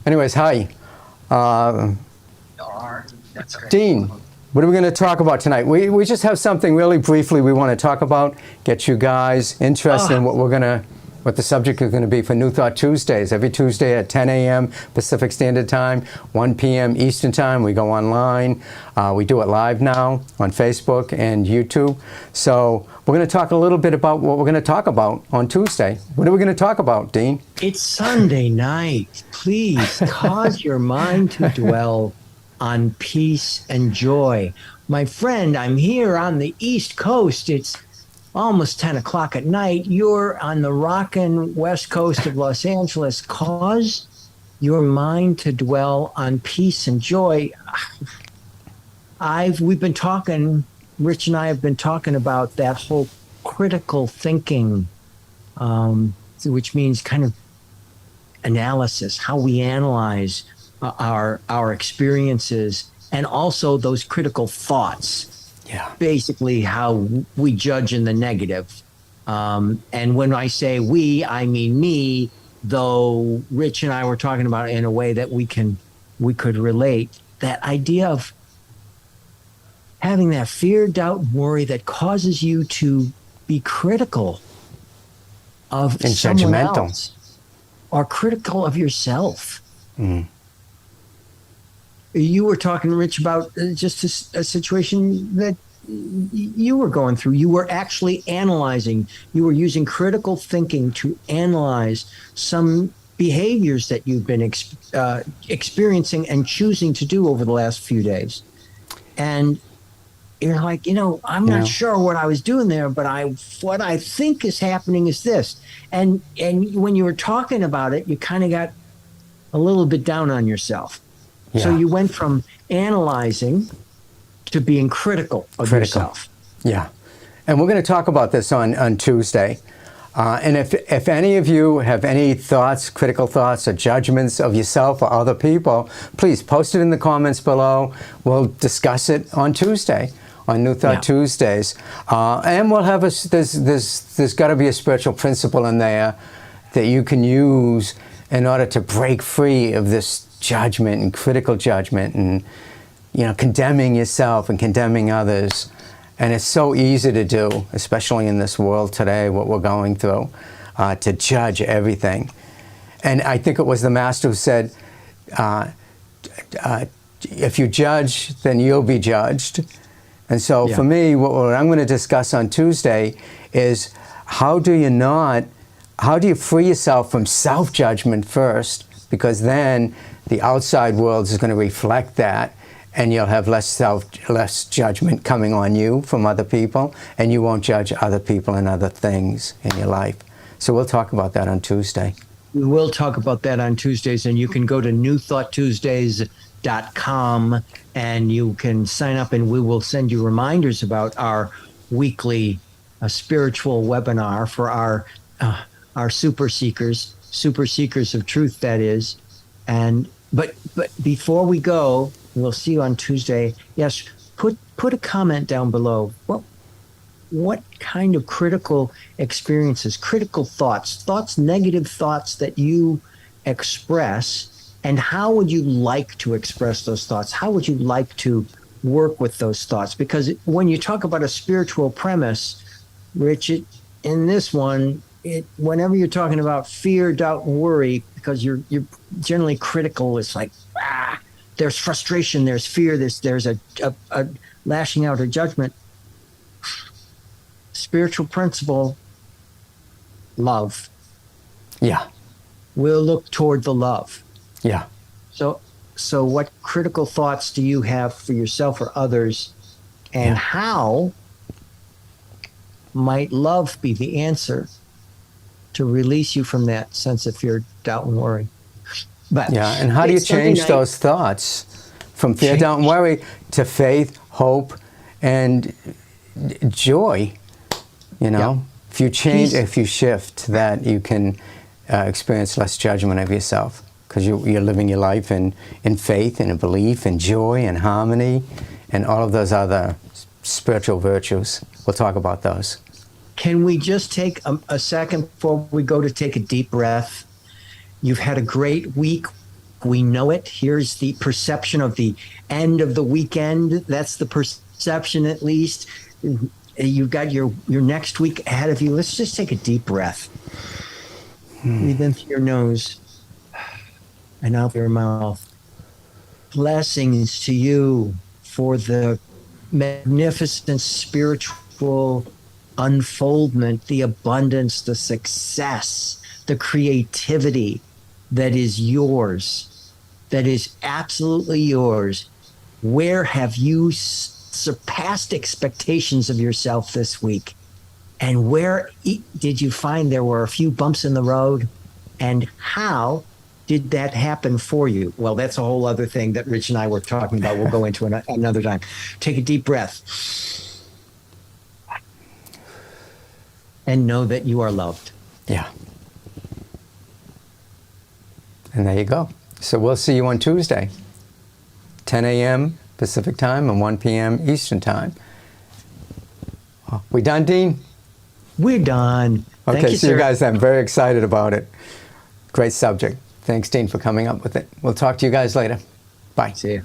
Anyways, hi. Uh, That's great. Dean, what are we going to talk about tonight? We just have something really briefly we want to talk about, get you guys interested in what the subject is going to be for New Thought Tuesdays. Every Tuesday at 10 a.m. Pacific Standard Time, 1 p.m. Eastern Time. We go online. We do it live now on Facebook and YouTube. So we're going to talk a little bit about what we're going to talk about on Tuesday. What are we going to talk about, Dean? It's Sunday night. Please cause your mind to dwell on peace and joy. My friend, I'm here on the East Coast. It's almost 10 o'clock at night. You're on the rockin' West Coast of Los Angeles. Cause your mind to dwell on peace and joy. We've been talking, Rich and I have been talking about that whole critical thinking, which means kind of analysis, how we analyze our experiences, and also those critical thoughts. Yeah. Basically, how we judge in the negative. And when I say we, I mean me, though Rich and I were talking about it in a way that we could relate. That idea of having that fear, doubt, and worry that causes you to be critical of and someone judgmental. else, or critical of yourself. Mm. You were talking, Rich, about just a situation that you were going through. You were actually analyzing. You were using critical thinking to analyze some behaviors that you've been experiencing and choosing to do over the last few days. And you're like, I'm not sure what I was doing there, but what I think is happening is this. And when you were talking about it, you kind of got a little bit down on yourself. Yeah. So you went from analyzing to being critical of yourself. Yeah. And we're going to talk about this on Tuesday. And if any of you have any thoughts, critical thoughts or judgments of yourself or other people, please post it in the comments below. We'll discuss it on Tuesday, on New Thought Tuesdays. And we'll have there's got to be a spiritual principle in there that you can use in order to break free of this judgment and critical judgment and condemning yourself and condemning others. And it's so easy to do, especially in this world today, what we're going through, to judge everything. And I think it was the Master who said, if you judge, then you'll be judged. And so for me, what I'm going to discuss on Tuesday is how do you free yourself from self-judgment first? Because then the outside world is going to reflect that, and you'll have less judgment coming on you from other people, and you won't judge other people and other things in your life. So we'll talk about that on Tuesday. We will talk about that on Tuesdays, and you can go to newthoughttuesdays.com and you can sign up, and we will send you reminders about our weekly spiritual webinar for our super seekers of truth, that is. And but before we go, we'll see you on Tuesday. Yes, put a comment down below. What kind of critical experiences, critical thoughts, negative thoughts that you express, and how would you like to express those thoughts? How would you like to work with those thoughts? Because when you talk about a spiritual premise, Rich, in this one, whenever you're talking about fear, doubt, and worry, because you're generally critical, it's like, there's frustration, there's fear, there's a lashing out or judgment. Spiritual principle, love. Yeah. We'll look toward the love. Yeah. So what critical thoughts do you have for yourself or others, and how might love be the answer to release you from that sense of fear, doubt, and worry? But and how do you change those thoughts from fear, doubt, and worry to faith, hope, and joy? If you change, if you shift that, you can experience less judgment of yourself, because you're living your life in faith and in belief and joy and harmony and all of those other spiritual virtues. We'll talk about those. Can we just take a second before we go to take a deep breath? You've had a great week week. We know it. Here's the perception of the end of the weekend. That's the perception, at least. You've got your next week ahead of you. Let's just take a deep breath. Breathe in through your nose and out your mouth. Blessings to you for the magnificent spiritual unfoldment, the abundance, the success, the creativity that is yours, that is absolutely yours. Where have you surpassed expectations of yourself this week? And where did you find there were a few bumps in the road? And how did that happen for you? Well, that's a whole other thing that Rich and I were talking about. We'll go into another time. Take a deep breath. And know that you are loved. Yeah. And there you go. So we'll see you on Tuesday, 10 a.m. Pacific time and 1 p.m. Eastern time. We done, Dean? We're done. Okay, Thank you, see sir. you guys then. Very excited about it. Great subject. Thanks, Dean, for coming up with it. We'll talk to you guys later. Bye. See you.